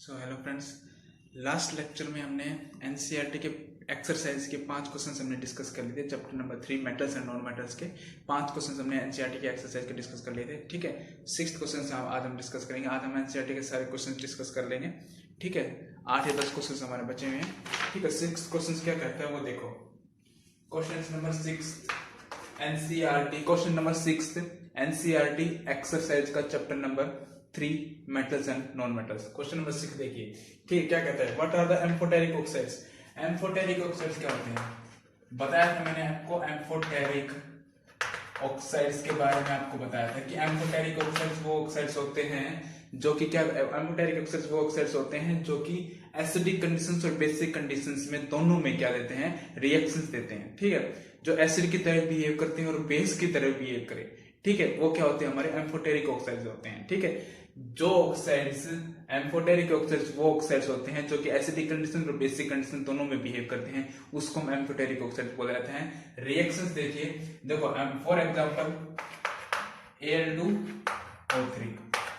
Hello friends, last lecture में हमने NCERT के एक्सरसाइज के 5 क्वेश्चंस हमने डिस्कस कर लिए थे। Chapter number 3 metals and non metals के 5 क्वेश्चंस हमने एनसीईआरटी के एक्सरसाइज के डिस्कस कर लिए थे। ठीक है, 6th क्वेश्चन आज हम डिस्कस करेंगे। आज हम एनसीईआरटी के सारे क्वेश्चन डिस्कस कर लेंगे। ठीक है, 8 या 10 क्वेश्चन हमारे बचे हुए हैं। ठीक है, 6 क्वेश्चन क्या कहते हैं वो देखो। Question number 6 NCERT, question number 6 NCERT exercise का chapter number 3 metals and non metals. Question number 6 देखिए। ठीक है, क्या कहता है, what are the amphoteric oxides. Amphoteric oxides क्या होते हैं, बताया था मैंने आपको। एम्फोटेरिक ऑक्साइड्स के बारे में आपको बताया था कि एम्फोटेरिक ऑक्साइड्स वो ऑक्साइड्स होते हैं जो कि क्या, एम्फोटेरिक ऑक्साइड्स वो ऑक्साइड्स होते हैं जो कि एसिडिक कंडीशंस और बेसिक कंडीशंस में दोनों में क्या देते हैं, रिएक्शंस देते हैं। ठीक है, जो एसिड की तरह बिहेव करते हैं और बेस की तरह बिहेव करें। ठीक है, वो क्या होते हैं, हमारे एम्फोटेरिक ऑक्साइड्स होते हैं। ठीक है, जो ऑक्साइड्स एम्फोटेरिक ऑक्साइड्स वो ऑक्साइड्स होते हैं जो कि एसिडिक कंडीशन और बेसिक कंडीशन दोनों में बिहेव करते हैं, उसको हम एम्फोटेरिक ऑक्साइड्स बोले जाते हैं। रिएक्शंस देखिए, देखो फॉर एग्जांपल Al2O3।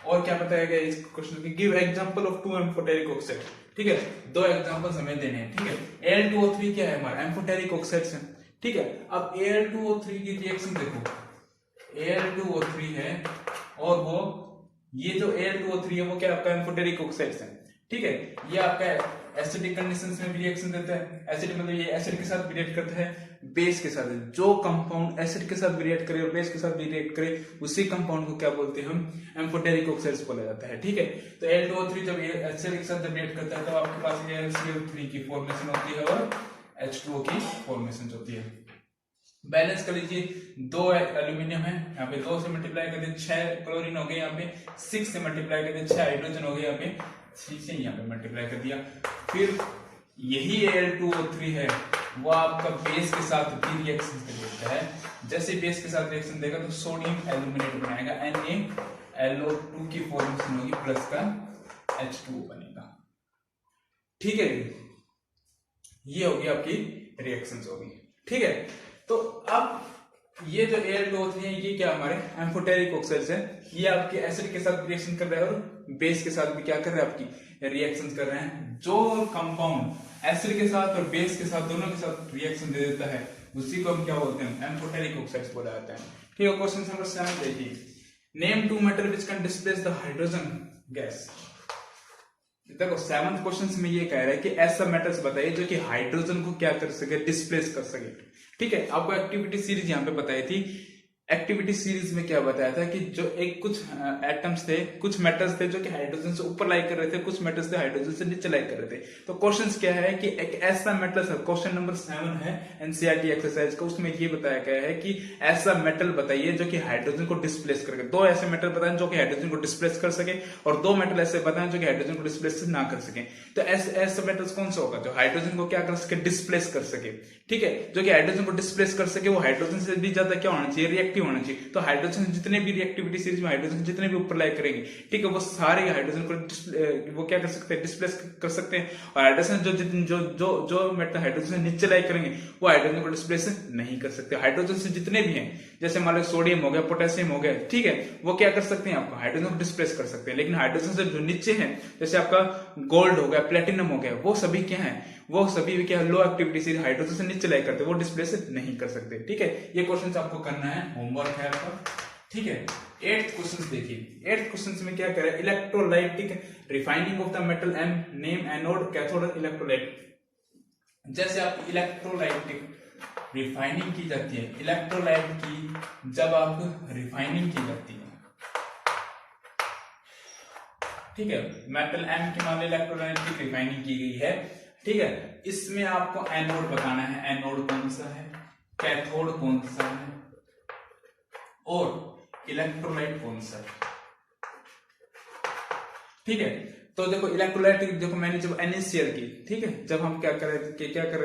और क्या बताया गया इस क्वेश्चन में, give example of 2 amphoteric oxide. ठीक है, 2 एग्जांपल्स हमें देने हैं। ठीक है, Al2O3 क्या है, हमारा एम्फोटेरिक ऑक्साइड्स है। ठीक है, अब Al2O3 की रिएक्शन देखो, Al2O3 है और वो ये जो Al2O3 है वो क्या आपका एम्फोटेरिक ऑक्साइड्स है। ठीक है, ये आपका एसिडिक कंडीशंस में भी रिएक्शन देता है। एसिड मतलब ये एसिड के साथ रिएक्ट करता है, बेस के साथ। जो कंपाउंड एसिड के साथ रिएक्ट करे और बेस के साथ रिएक्ट करे उसी कंपाउंड को क्या बोलते हैं हम, एम्फोटेरिक ऑक्साइड्स बोला जाता है। ठीक है, तो Al2O3 जब एसिड के साथ जब रिएक्ट करता है तो आपके पास AlCl3 की फॉर्मेशन होती है और H2O की फॉर्मेशन होती है। बैलेंस कर लीजिए, 2 एल्यूमिनियम है, यहाँ पे 2 से मल्टीप्लाई कर दिया 6 क्लोरीन हो गए, यहाँ पे 6 से मल्टीप्लाई कर दिया 6 हाइड्रोजन हो गए, यहाँ पे 6 से यहाँ पे मल्टीप्लाई कर दिया। फिर यही Al2O3 है वो आपका बेस के साथ भी रिएक्शन देता है। जैसे बेस के साथ रिएक्शन देगा तो सोडियम एल्यूमिनेट बनाएगा, NaLO2 की फॉर्मेशन होगी प्लस का H2O बनेगा। ठीक है, ये होगी आपकी रिएक्शंस होगी। ठीक है, तो अब ये जो Al2O3 है ये क्या हमारे एम्फोटेरिक ऑक्साइड्स है। ये आपके एसिड के साथ रिएक्शन कर रहे हैं और बेस के साथ भी क्या कर रहे हैं, आपकी रिएक्शन कर रहे हैं। जो कंपाउंड एसिड के साथ और बेस के साथ दोनों के साथ रिएक्शन दे देता है उसी को हम क्या बोलते हैं, एम्फोटेरिक ऑक्साइड्स बोला जाता है। ठीक है, क्वेश्चन नंबर 7 देखिए, name 2 metal which can displace the hydrogen gas. देखो 7th क्वेश्चन में ये कह रहा है कि ऐसा मेटल्स बताइए जो कि हाइड्रोजन को क्या कर सके, डिस्प्लेस कर सके। ठीक है, आपको एक्टिविटी सीरीज यहाँ पे बताई थी। एक्टिविटी सीरीज में क्या बताया था कि जो एक कुछ एटम्स थे, कुछ मेटल्स थे जो कि हाइड्रोजन से ऊपर लाई कर रहे थे, कुछ मेटल्स थे हाइड्रोजन से नीचे लाई कर रहे थे। तो क्वेश्चंस क्या है कि एक ऐसा मेटल है, क्वेश्चन नंबर 7 है एनसीईआरटी एक्सरसाइज का, उसमें ये बताया गया है कि ऐसा मेटल बताइए जो कि हाइड्रोजन को डिस्प्लेस करके। 2 ऐसे मेटल बताएं जो कि हाइड्रोजन को डिस्प्लेस कर सके और 2 मेटल ऐसे बताएं जो कि हाइड्रोजन को डिस्प्लेस ना कर सके। तो ऐसे मेटल्स कौन सा होगा जो हाइड्रोजन को क्या कर सके, डिस्प्लेस कर सके। ठीक है, जो कि हाइड्रोजन को डिस्प्लेस कर सके वो हाइड्रोजन से भी ज्यादा क्या होना चाहिए, रिएक्टिव होना चाहिए। तो हाइड्रोजन जितने भी रिएक्टिविटी सीरीज में हाइड्रोजन जितने भी ऊपर लाई करेंगे, ठीक है, वो सारे हाइड्रोजन को वो क्या कर सकते हैं, डिस्प्लेस कर सकते हैं। और हाइड्रोजन जो मेटल हाइड्रोजन से नीचे लाई करेंगे वो हाइड्रोजन को डिस्प्लेस नहीं कर सकते। हाइड्रोजन से जितने भी हैं, जैसे मान लो सोडियम हो गया, पोटेशियम हो गया, ठीक है, वो क्या कर सकते हैं, आपको हाइड्रोजन को डिस्प्लेस कर सकते हैं। लेकिन हाइड्रोजन से जो नीचे हैं, जैसे आपका गोल्ड हो गया, प्लेटिनम हो गया, वो सभी क्या है, वो सभी भी क्या लो एक्टिविटी सीरीज हाइड्रोजन से नीचे लाई करते, वो डिस्प्लेस नहीं कर सकते। ठीक है, ये क्वेश्चन आपको करना है, होमवर्क है आपका। ठीक है, 8th क्वेश्चन देखिए। 8th क्वेश्चन में क्या करे, electrolytic refining of the metal M, name anode, cathode और इलेक्ट्रोलाइट। जैसे आप इलेक्ट्रोलाइटिक रिफाइनिंग की जाती है, इलेक्ट्रोलाइट की जब आप रिफाइनिंग की जाती है, ठीक है, मेटल एम की मान इलेक्ट्रोलाइटिक रिफाइनिंग की गई है। ठीक है, इसमें आपको एनोड बताना है, एनोड कौन सा है, कैथोड कौन सा है और इलेक्ट्रोलाइट कौन सा है। ठीक है, तो देखो इलेक्ट्रोलाइट, देखो मैंने जब NaCl की, ठीक है, जब हम क्या कर रहे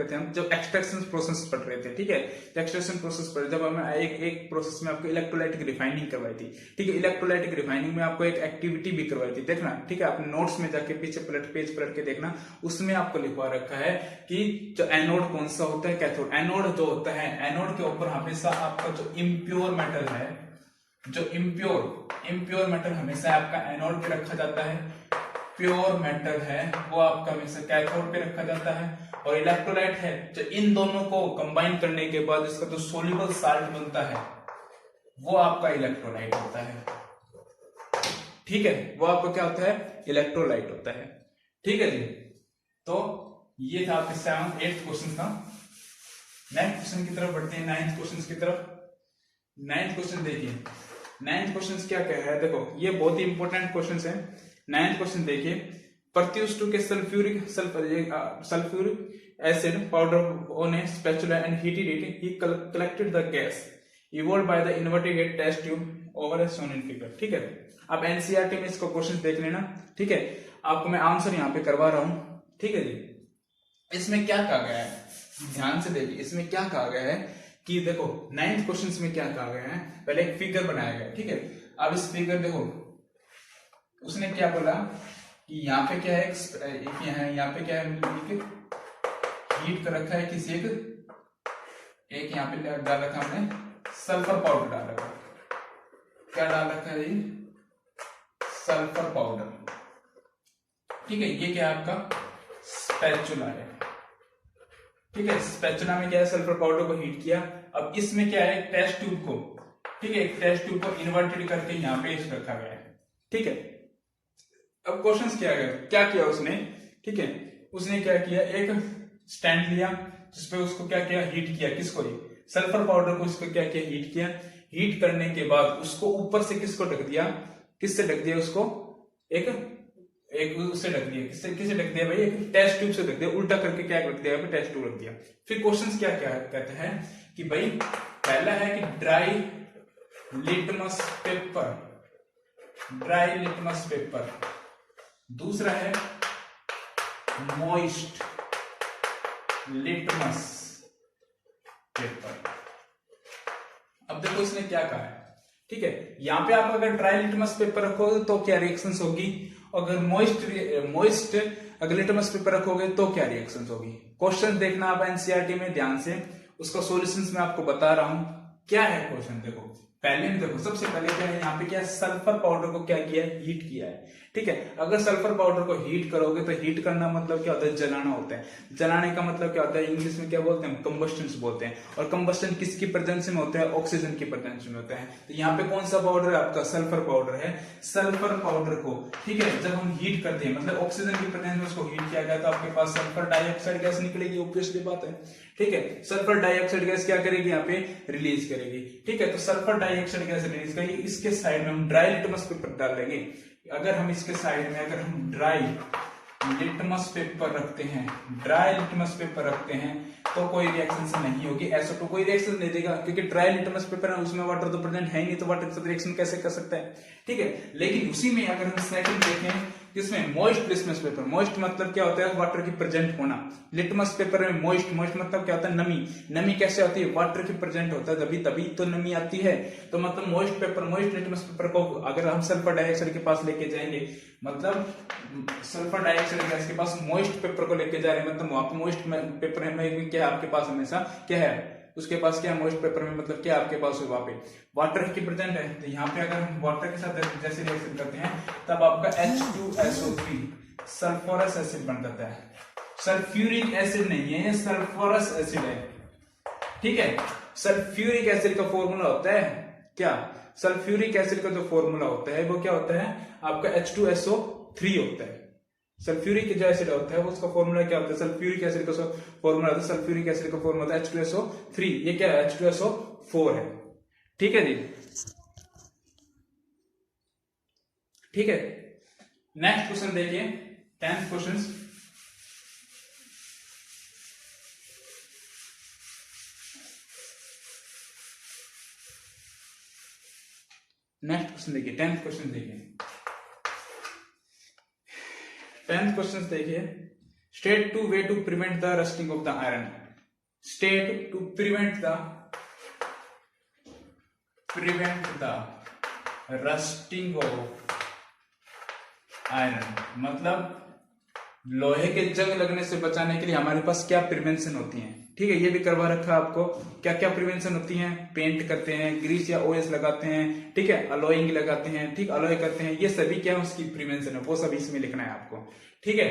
थे हम जब एक्सट्रैक्शन प्रोसेस पढ़ रहे थे, ठीक है, एक्सट्रैक्शन प्रोसेस पर जब हमें एक प्रोसेस में आपको इलेक्ट्रोलाइटिक रिफाइनिंग करवाई थी। ठीक है, इलेक्ट्रोलाइटिक रिफाइनिंग में आपको एक एक्टिविटी भी करवाई थी, देखना। ठीक है, आपने नोट्स में जाके पीछे पेज पलट के देखना, उसमें आपको लिखवा रखा है कि जो एनोड कौन सा होता है, कैथोड। एनोड जो होता है, एनोड के ऊपर हमेशा आपका जो इम्प्योर मेटल है, जो इम्प्योर मेटल हमेशा आपका एनोड पे रखा जाता है। प्योर मेटल है वो आपका हमेशा कैथोड पे रखा जाता है, और इलेक्ट्रोलाइट है जो इन दोनों को कंबाइन करने के बाद इसका जो सोल्यूबल साल्ट बनता है वो आपका इलेक्ट्रोलाइट होता है। ठीक है, वो आपका क्या होता है, इलेक्ट्रोलाइट होता है। ठीक है जी, तो ये था आपके 8th क्वेश्चन का। नेक्स्ट क्वेश्चन की तरफ बढ़ते हैं, 9th क्वेश्चन की तरफ। 9th क्वेश्चन देखिए, 9th क्वेश्चन क्या कह रहा है, देखो ये बहुत ही इंपॉर्टेंट क्वेश्चन है। 9th क्वेश्चन देखिए, Perseus took a sulfuric acid powder on a spatula and heated it. He collected the gas evolved by the inverted test tube over a shown in figure. ठीक है, आप NCERT में इसको question देख लेना। ठीक है, आपको मैं आंसर यहाँ पे करवा रहा हूं। ठीक है जी, इसमें क्या कहा गया है, ध्यान से देखिए, इसमें क्या कहा गया है कि देखो 9th क्वेश्चन में क्या कहा गया है, पहले एक फिगर बनाया गया। ठीक है, अब इस फिगर देखो, उसने क्या बोला कि यहाँ पे क्या है, यहाँ पे क्या है, हीट कर रखा है किसी एक यहाँ पे डाल रखा हमने सल्फर पाउडर डाल रखा है। क्या डाल रखा है ये, सल्फर पाउडर। ठीक है, ये क्या है आपका स्पैचुला है। ठीक है, स्पैचुला में क्या है, सल्फर पाउडर को हीट किया। अब इसमें क्या है, टेस्ट ट्यूब को, ठीक है, एक टेस्ट ट्यूब को इन्वर्टेड करके यहाँ पे रखा गया है। ठीक है, अब क्वेश्चन क्या किया उसने, ठीक है, उसने क्या किया, एक स्टैंड लिया जिसपे उसको क्या किया, हीट किया, किसको, सल्फर पाउडर को इसको क्या किया, हीट किया। हीट करने के बाद उसको ऊपर से किसको ढक दिया, किससे ढक दिया उसको, एक उससे ढक दिया, किससे ढक दिया भाई, एक टेस्ट ट्यूब से ढक दिया, उल्टा करके क्या रख दिया, टेस्ट ट्यूब रख दिया। फिर क्वेश्चन क्या कहते हैं कि भाई पहला है कि ड्राई लिटमस पेपर, दूसरा है मॉइस्ट लिटमस पेपर। अब देखो इसने क्या कहा है, ठीक है, यहां पे आप अगर ड्राई लिटमस पेपर रखोगे तो क्या रिएक्शंस होगी, अगर मॉइस्ट अगर लिटमस पेपर रखोगे तो क्या रिएक्शंस होगी। क्वेश्चन देखना आप एनसीईआरटी में ध्यान से, उसका सॉल्यूशंस मैं आपको बता रहा हूं। क्या है क्वेश्चन, देखो पहले में देखो, सबसे पहले क्या है, यहाँ पे क्या है, सल्फर पाउडर को क्या किया है, हीट किया है। ठीक है, अगर सल्फर पाउडर को हीट करोगे तो हीट करना मतलब क्या होता है, जलाना होता है। जलाने का मतलब क्या होता है, इंग्लिश में क्या बोलते हैं, कंबस्टन बोलते हैं। और कंबस्टन किसकी प्रेजेंस में होता है, ऑक्सीजन की प्रेजेंस में होता है। तो यहाँ पे कौन सा पाउडर है आपका, सल्फर पाउडर है। सल्फर पाउडर को, ठीक है, जब हम हीट करते हैं मतलब ऑक्सीजन की प्रेजेंस में उसको हीट किया गया तो आपके पास सल्फर डाइऑक्साइड गैस निकलेगी, ऑब्वियसली बात है। ठीक है, सल्फर डाइऑक्साइड गैस क्या करेगी, यहाँ पे रिलीज करेगी। ठीक है, तो सल्फर डाइऑक्साइड गैस रिलीज करेगी, इसके साइड में हम ड्राई लिटमस पेपर डाल देंगे। अगर हम इसके साइड में अगर हम ड्राई लिटमस पेपर रखते हैं तो कोई रिएक्शन से नहीं होगी, ऐसा तो कोई रिएक्शन नहीं देगा, क्योंकि ड्राई लिटमस पेपर है उसमें वाटर तो प्रेजेंट है ही नहीं, तो वाटर के साथ रिएक्शन कैसे कर सकता है। ठीक है, लेकिन उसी में अगर हम सेकंड देखें, किसमें, मॉइस्ट लिटमस पेपर। मॉइस्ट मतलब क्या होता है, वाटर की प्रेजेंट होना। लिटमस पेपर में मॉइस्ट मतलब क्या होता है, नमी कैसे आती है, वाटर की प्रेजेंट होता है, तभी तो नमी आती है। तो मतलब मॉइस्ट लिटमस पेपर को अगर हम सल्फर डाइऑक्साइड के पास लेके जाएंगे, मतलब सल्फर डाइऑक्साइड गैस के पास मॉइस्ट पेपर को लेके जा रहे हैं, मतलब वहां पे मॉइस्ट पेपर में क्या आपके पास हमेशा क्या है, उसके पास क्या मॉइस्ट पेपर में मतलब क्या आपके पास वहां पे वाटर की प्रेजेंट है। तो यहाँ पे अगर हम वाटर के साथ जैसे रिएक्शन करते हैं तब आपका H2SO3 सल्फोरस एसिड बन जाता है। सल्फ्यूरिक एसिड नहीं है, ये सल्फोरस एसिड है। ठीक है, सल्फ्यूरिक एसिड का फॉर्मूला होता है क्या, सल्फ्यूरिक एसिड का जो फॉर्मूला होता है वो क्या होता है आपका H2SO3 होता है। सल्फ्यूरिक जो एसिड होता है उसका फॉर्मूला क्या होता है, सल्फ्यूरिक एसिड का फॉर्मूला होता है, सल्फ्यूरिक एसिड का फॉर्मूला होता है H2SO3, ये क्या है, H2SO4 है। ठीक है जी, ठीक है, नेक्स्ट क्वेश्चन देखिए, 10th क्वेश्चन। नेक्स्ट क्वेश्चन देखिए, 10th क्वेश्चन देखिए, 10th क्वेश्चन देखिए, state two way to prevent the rusting of the iron. State to prevent the rusting of iron, मतलब लोहे के जंग लगने से बचाने के लिए हमारे पास क्या प्रिवेंशन होती है, ठीक है, ये भी करवा रखा है आपको। क्या क्या प्रिवेंशन होती है, पेंट करते हैं, ग्रीस या ओएस लगाते हैं, ठीक है, अलोइंग लगाते हैं, ठीक, अलोय करते हैं, ये सभी क्या है उसकी प्रिवेंशन है, वो सब इसमें लिखना है आपको। ठीक है,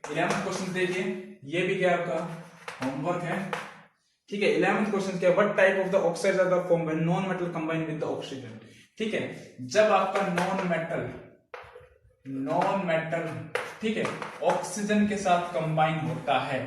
11वां क्वेश्चन देखिए, ये भी क्या आपका होमवर्क है। ठीक है, 11वां क्वेश्चन क्या है, what type of the oxides are the form when non metal combine with the oxygen. ठीक है, जब आपका नॉन मेटल ठीक है ऑक्सीजन के साथ कंबाइन होता है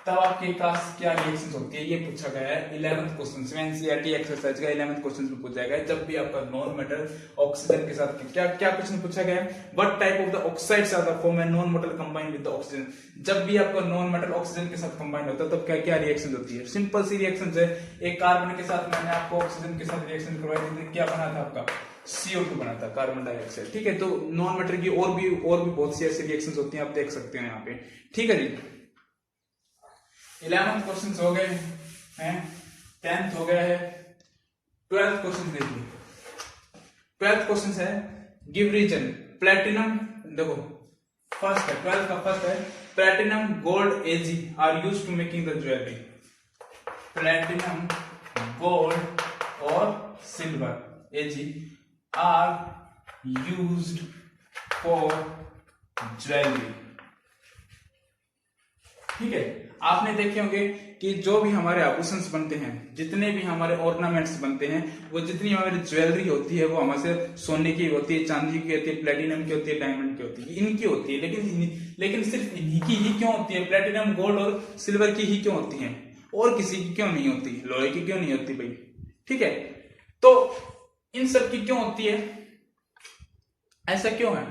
तब आपके पास क्या रिएक्शंस होती है, ये पूछा गया है 11th क्वेश्चन में, एनसीईआरटी एक्सरसाइज का 11th क्वेश्चन में पूछा गया है। जब भी आपका नॉन मेटल ऑक्सीजन के साथ क्या क्या क्वेश्चन पूछा गया है, what type of the oxides are the form when non metal combine with the oxygen. जब भी आपका नॉन मेटल ऑक्सीजन के साथ कंबाइन होता है तब क्या क्या रिएक्शन होती है, सिंपल सी रिएक्शन है। एक कार्बन के साथ मैंने आपको ऑक्सीजन के साथ रिएक्शन करवाई थी, क्या बना था आपका CO2 बना था, कार्बन डाइऑक्साइड। ठीक है, तो नॉन मेटल की और भी बहुत सी ऐसी रिएक्शंस होती हैं, आप देख सकते हैं यहाँ पे। ठीक है जी, 11th क्वेश्चन हो गए हैं, 10th हो गया है, 12th क्वेश्चन देखिए। 12th क्वेश्चन है गिव रीजन प्लेटिनम, देखो फर्स्ट है 12th का फर्स्ट है platinum gold Ag are used to making the jewellery. Platinum gold और silver Ag are used for jewellery. ठीक है, आपने देखे होंगे कि जो भी हमारे आभूषण बनते हैं, जितने भी हमारे ऑर्नामेंट्स बनते हैं, वो जितनी हमारी ज्वेलरी होती है वो हमारे सोने की होती है, चांदी की होती है, प्लेटिनम की होती है, डायमंड की होती है, इनकी होती है। लेकिन सिर्फ इन्हीं की ही क्यों होती है, प्लेटिनम गोल्ड और सिल्वर की ही क्यों होती है, और किसी की क्यों नहीं होती, लोहे की क्यों नहीं होती भाई। ठीक है, तो इन सब की क्यों होती है, ऐसा क्यों है,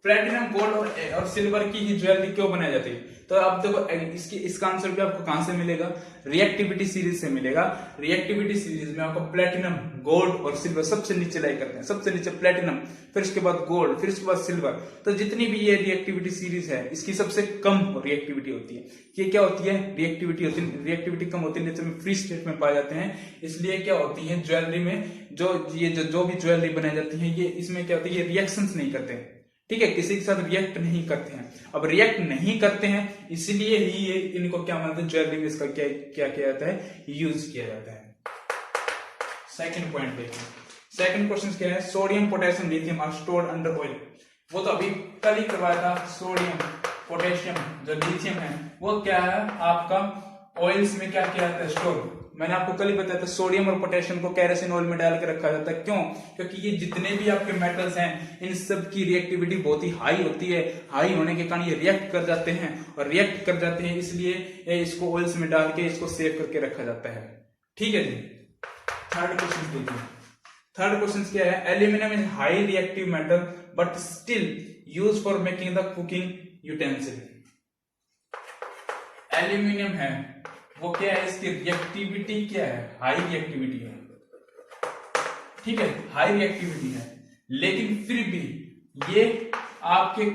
प्लेटिनम गोल्ड और सिल्वर की ही ज्वेलरी क्यों बनाई जाती है। तो आप देखो इसका आंसर भी आपको कहां से मिलेगा, रिएक्टिविटी सीरीज से मिलेगा। रिएक्टिविटी सीरीज में आपको प्लेटिनम गोल्ड और सिल्वर सबसे नीचे लाई करते हैं, सबसे नीचे प्लेटिनम, फिर उसके बाद गोल्ड, फिर उसके बाद सिल्वर। तो जितनी भी ये रिएक्टिविटी सीरीज है इसकी सबसे कम रिएक्टिविटी होती है। ये क्या होती है, रिएक्टिविटी कम होती है, नेचर में फ्री स्टेट में पाए जाते हैं। इसलिए क्या होती है ज्वेलरी में, जो भी ज्वेलरी बनाई जाती है, ये इसमें क्या होती है, ये रिएक्शंस नहीं करते हैं। ठीक है, किसी के साथ रिएक्ट नहीं करते हैं। अब रिएक्ट नहीं करते हैं इसलिए ही ये इनको क्या मानते हैं, ज्वेलरी में इसका क्या क्या किया जाता है, यूज किया जाता है। सेकंड पॉइंट देखिए, सेकंड क्वेश्चन क्या है, sodium potassium lithium are stored under oil. वो तो अभी कल ही करवाया था, सोडियम पोटेशियम जो लिथियम है वो क्या है आपका ऑयल्स में क्या किया जाता है, स्टोर। मैंने आपको कल ही बताया था सोडियम और पोटेशियम को केरोसिन ऑयल में डाल के रखा जाता है। क्यों, क्योंकि ये जितने भी आपके मेटल्स हैं इन सब की रिएक्टिविटी बहुत ही हाई होती है। हाई होने के कारण ये रिएक्ट कर जाते हैं, और रिएक्ट कर जाते हैं इसलिए इसको ऑयल्स में डाल के इसको सेव करके रखा जाता है। ठीक है जी, थर्ड क्वेश्चन देखिए। थर्ड क्वेश्चन क्या है, aluminium is high reactive metal but still use for making the cooking utensil. Aluminium है वो क्या है, इसकी रिएक्टिविटी क्या है, हाई रिएक्टिविटी है। ठीक है, हाई रिएक्टिविटी है, लेकिन फिर भी ये आपके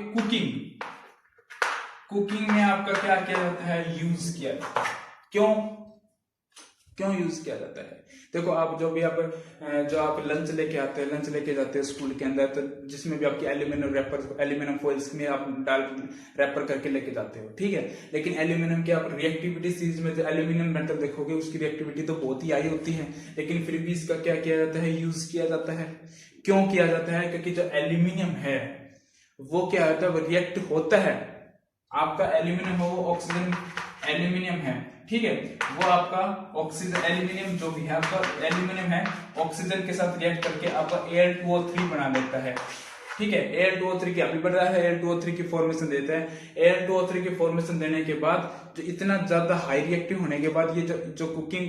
कुकिंग में आपका क्या किया जाता है, यूज किया जाता है। क्यों यूज किया जाता है, देखो आप जो आप लंच लेके आते हैं, लंच लेके जाते हैं स्कूल के अंदर, तो जिसमें भी आपकी एल्यूमिनियम फॉइल्स में आप डाल रैपर करके लेके जाते हो। ठीक है, लेकिन एल्यूमिनियम की आप रिएक्टिविटी सीरीज में जो एल्यूमिनियम मेटल देखोगे उसकी रिएक्टिविटी तो बहुत ही हाई होती है, लेकिन फिर भी इसका क्या किया जाता है, यूज किया जाता है। क्यों किया जाता है, क्योंकि जो एल्यूमिनियम है वो क्या होता है, वो रिएक्ट होता है। आपका एल्यूमिनियम है वो ऑक्सीजन एल्यूमिनियम है, ठीक है, वो आपका ऑक्सीजन एल्यूमिनियम जो भी है आपका एल्यूमिनियम है, ऑक्सीजन के साथ रिएक्ट करके आपका Al2O3 बना देता है। ठीक है, Al2O3 की अभी बढ़ रहा है, Al2O3 की फॉर्मेशन देता है। Al2O3 की फॉर्मेशन देने के बाद जो इतना ज्यादा हाई रिएक्टिव होने के बाद ये जो कुकिंग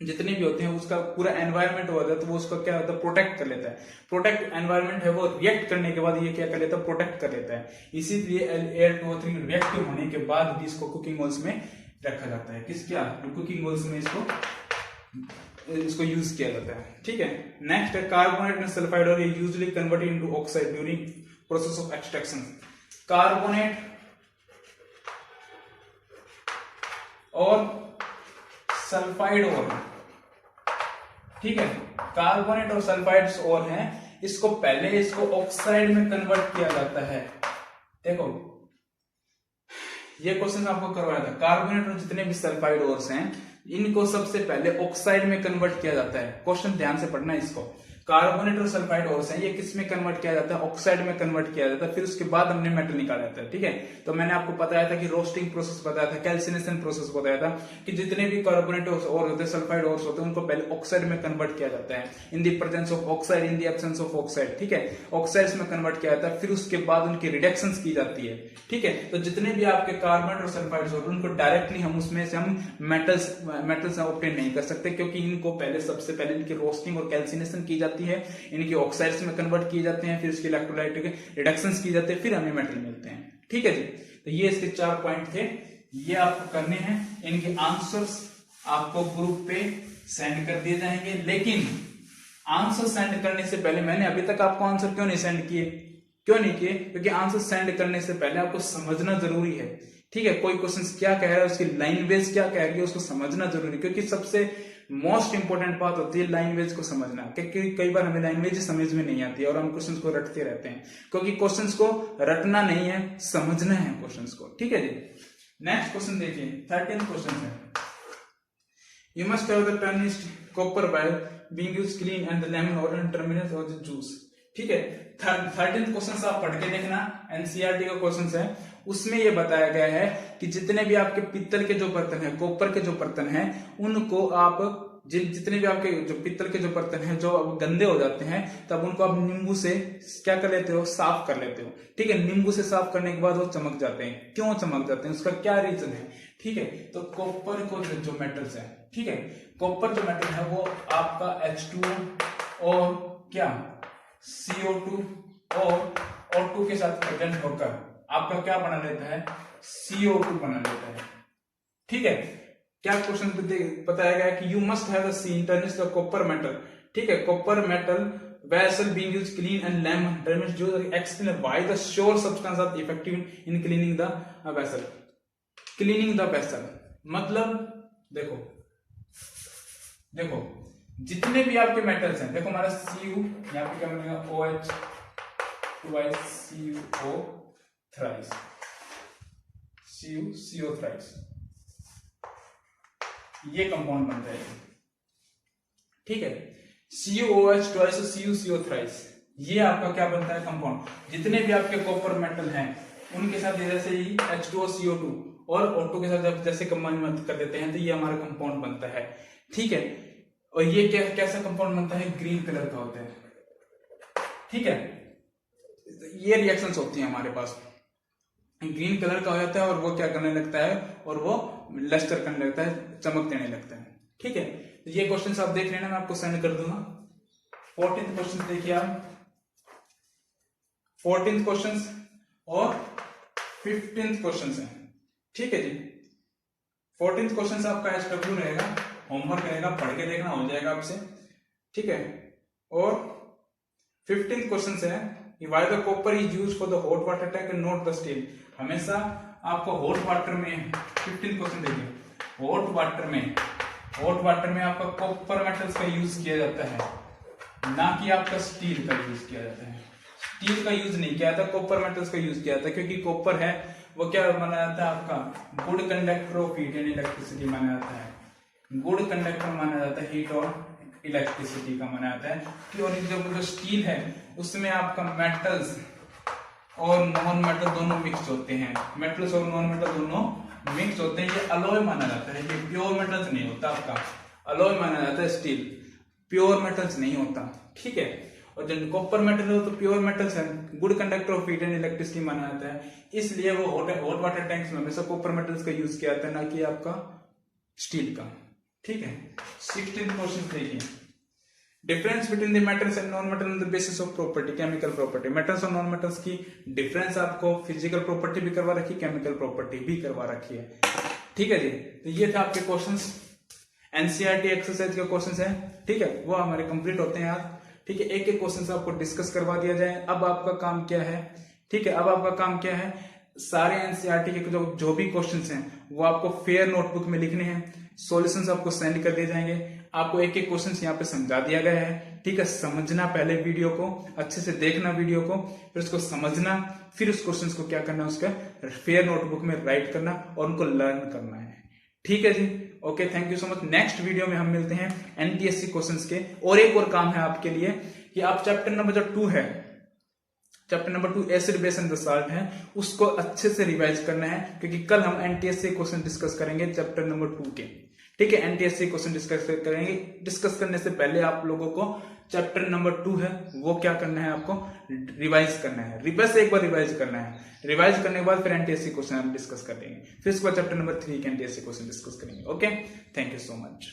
जितने भी होते हैं उसका पूरा एनवायरनमेंट हो जाता है, तो वो उसका क्या होता है, प्रोटेक्ट कर लेता है। प्रोटेक्ट एनवायरनमेंट है वो रिएक्ट करने के बाद ये क्या कर लेता है, प्रोटेक्ट कर लेता है। इसीलिए Al2O3 रिएक्टिव होने के बाद भी इसको कुकिंग ऑयल्स में रखा जाता है। कुकिंग ऑयल्स में इसको यूज किया जाता है। ठीक है, नेक्स्ट है कार्बोनेट एंड सल्फाइड और usually converted into oxide during process of extraction. Carbonate और सल्फाइड और, ठीक है, कार्बोनेट और सल्फाइड्स और हैं, इसको पहले ऑक्साइड में कन्वर्ट किया जाता है। देखो ये क्वेश्चन आपको करवाया था। कार्बोनेट और जितने भी सल्फाइड ओर्स हैं इनको सबसे पहले ऑक्साइड में कन्वर्ट किया जाता है। क्वेश्चन ध्यान से पढ़ना है इसको। कार्बोनेट और सल्फाइड ओर्स हैं, ये किस में कन्वर्ट किया जाता है? ऑक्साइड में कन्वर्ट किया जाता है, फिर उसके बाद हमने मेटल निकाला जाता है। ठीक है, तो मैंने आपको बताया था कि रोस्टिंग प्रोसेस बताया था, कैल्सिनेशन प्रोसेस बताया था कि जितने भी कार्बोनेट और होते हैं, सल्फाइड ओर्स होते हैं, उनको पहले ऑक्साइड में कन्वर्ट किया जाता है। In the presence of oxide, in the absence of oxide. ठीक है, ऑक्साइड्स में कन्वर्ट किया जाता है, फिर उसके बाद उनकी रिडक्शन की जाती है। ठीक है, तो जितने भी आपके कार्बोनेट और सल्फाइड्स होते हैं उनको डायरेक्टली हम उसमें से हम मेटल्स ऑब्टेन नहीं कर सकते, क्योंकि इनको पहले सबसे पहले इनकी रोस्टिंग और कैल्सिनेशन की जाती है, इनकी ऑक्साइड्स में कन्वर्ट किए जाते हैं, फिर इसके इलेक्ट्रोलाइट के रिडक्शंस की जाते हैं, फिर हमें मेटल मिलते हैं। ठीक है जी, तो ये इसके 4 पॉइंट थे, ये आपको करने हैं। इनके आंसर्स आपको ग्रुप पे सेंड कर दिए जाएंगे, लेकिन आंसर सेंड करने से पहले मैंने अभी तक आपको आंसर क्यों नहीं सेंड किए? क्यों नहीं किए? क्योंकि आंसर सेंड करने से पहले आपको समझना जरूरी है। ठीक है, कोई क्वेश्चन क्या कह रहा है, उसकी लैंग्वेज क्या कह रही है, उसको समझना जरूरी, क्योंकि सबसे मोस्ट इंपोर्टेंट बात होती है लैंग्वेज को समझना। क्योंकि कई बार हमें लैंग्वेज समझ में नहीं आती है और हम क्वेश्चंस को रटते रहते हैं, क्योंकि क्वेश्चंस को रटना नहीं है, समझना है क्वेश्चंस को। ठीक है जी, नेक्स्ट क्वेश्चन देखिए, 13th क्वेश्चन है। You must have the tarnished copper wire being used clean and the lemon और टर्मिनल और द जूस। ठीक है, 13th क्वेश्चन आप पढ़ के देखना, एनसीईआरटी का क्वेश्चन है। उसमें यह बताया गया है कि जितने भी आपके पित्तल के जो बर्तन है, कॉपर के जो बर्तन हैं, उनको आप जितने भी आपके जो पित्तल के जो बर्तन हैं जो अब गंदे हो जाते हैं, तब उनको आप नींबू से क्या कर लेते हो? साफ कर लेते हो। ठीक है, नींबू से साफ करने के बाद वो चमक जाते हैं। क्यों चमक जाते हैं, उसका क्या रीजन है? ठीक है, तो कॉपर को जो मेटल्स है, ठीक है, कॉपर जो मेटल है वो आपका H2O और क्या CO2 और O2 के साथ प्रेजेंट होकर आपका क्या बना लेता है? CO2 बना लेता है। ठीक है, क्या क्वेश्चन बताया गया कि you must have the copper metal. ठीक है, copper metal vessel being used clean and lemon damage जो explain why the sure substance are effective in cleaning the vessel. Cleaning the vessel मतलब देखो जितने भी आपके मेटल्स हैं, देखो हमारा Cu यहाँ पे क्या बनेगा? OH twice CO thrice, CO thrice, ये कंपाउंड बन जाएगा। ठीक है, CuOH twice CO thrice, ये आपका क्या बनता है? कंपाउंड। जितने भी आपके कॉपर मेटल हैं उनके साथ जैसे ही H2O CO2 और O2 के साथ जब जैसे कंबाइन कर देते हैं तो ये हमारा कंपाउंड बनता है। ठीक है, और ये कैसा कंपाउंड बनता है? ग्रीन कलर का होता है। ठीक है, ये रिएक्शंस होती हैं हमारे पास, ग्रीन कलर का हो जाता है और वो क्या करने लगता है? और वो लस्टर करने लगता है, चमक देने लगता है। ठीक है, तो ये क्वेश्चन आप देख लेना, मैं आपको सेंड कर दूंगा। 14th क्वेश्चन देखिए आप, 14th क्वेश्चन और 15th क्वेश्चन है। ठीक है जी, 14th क्वेश्चन आपका SW रहेगा, होमवर्क रहेगा, पढ़ के देखना, हो जाएगा आपसे। ठीक है, और 15th क्वेश्चन है why the copper is used for the hot water tank and not the steel। हमेशा आपको हॉट वाटर में 15 क्वेश्चन देखिए, हॉट वाटर में आपका कॉपर मेटल्स का यूज किया जाता है, ना कि आपका स्टील का यूज किया जाता है। स्टील का यूज नहीं किया जाता, कॉपर मेटल्स का यूज किया जाता है, क्योंकि कॉपर है वो क्या माना जाता है? आपका good conductor of heat and electricity माना जाता है। गुड कंडक्टर माना जाता है, हीट और इलेक्ट्रिसिटी का माना जाता है कि। और जो स्टील है उसमें आपका मेटल्स और नॉन मेटल दोनों मिक्स होते हैं, मेटल्स और नॉन मेटल दोनों मिक्स होते हैं। ये अलॉय माना जाता है, ये प्योर मेटल्स नहीं होता, आपका अलॉय माना जाता है स्टील, प्योर मेटल्स नहीं होता। ठीक है, और जब कॉपर मेटल हो तो प्योर मेटल्स है, good conductor of heat and electricity माना जाता है, इसलिए वो हॉट वाटर टैंक्स में हमेशा कॉपर मेटल्स का यूज किया जाता है, ना कि आपका स्टील का। ठीक है, 16th क्वेश्चन देखिए, difference between the metals and non metal on the basis of property, chemical property. Metals और नॉन मेटल्स की डिफरेंस आपको फिजिकल प्रॉपर्टी भी करवा रखी, केमिकल प्रॉपर्टी भी करवा रखी है। ठीक है जी, तो ये थे आपके क्वेश्चंस, एनसीईआरटी एक्सरसाइज के क्वेश्चंस हैं। ठीक है, वो हमारे कंप्लीट होते हैं आज। ठीक है, एक एक क्वेश्चन आपको डिस्कस करवा दिया जाए। अब आपका काम क्या है? ठीक है, अब आपका काम क्या है? सारे एनसीईआरटी के जो भी क्वेश्चंस हैं वो आपको फेयर नोटबुक में लिखने हैं, सॉल्यूशंस आपको सेंड कर दिए जाएंगे। आपको एक एक क्वेश्चन यहाँ पे समझा दिया गया है, ठीक है। समझना पहले वीडियो को, अच्छे से देखना वीडियो को, फिर उसको समझना, फिर उस क्वेश्चन को क्या करना, उसका फेयर नोटबुक में राइट करना और उनको लर्न करना है, ठीक है जी। Okay, thank you so much. Next video में हम मिलते हैं एनटीएससी क्वेश्चंस के। और एक और काम है आपके लिए कि आप चैप्टर नंबर जो 2 है, chapter number 2 acid base and the salt है, उसको अच्छे से रिवाइज करना है, क्योंकि कल हम एनटीएससी क्वेश्चन डिस्कस करेंगे चैप्टर नंबर 2 के, ठीक है। एनटीएससी क्वेश्चन डिस्कस करेंगे। डिस्कस करने से पहले आप लोगों को चैप्टर नंबर 2 है वो क्या करना है, आपको रिवाइज करना है, बस एक बार रिवाइज करना है। रिवाइज करने के बाद फिर एनटीएससी क्वेश्चन हम डिस्कस करेंगे, फिर उसके बाद चैप्टर नंबर 3 के एनटीएससी क्वेश्चन डिस्कस करेंगे। Okay, thank you so much.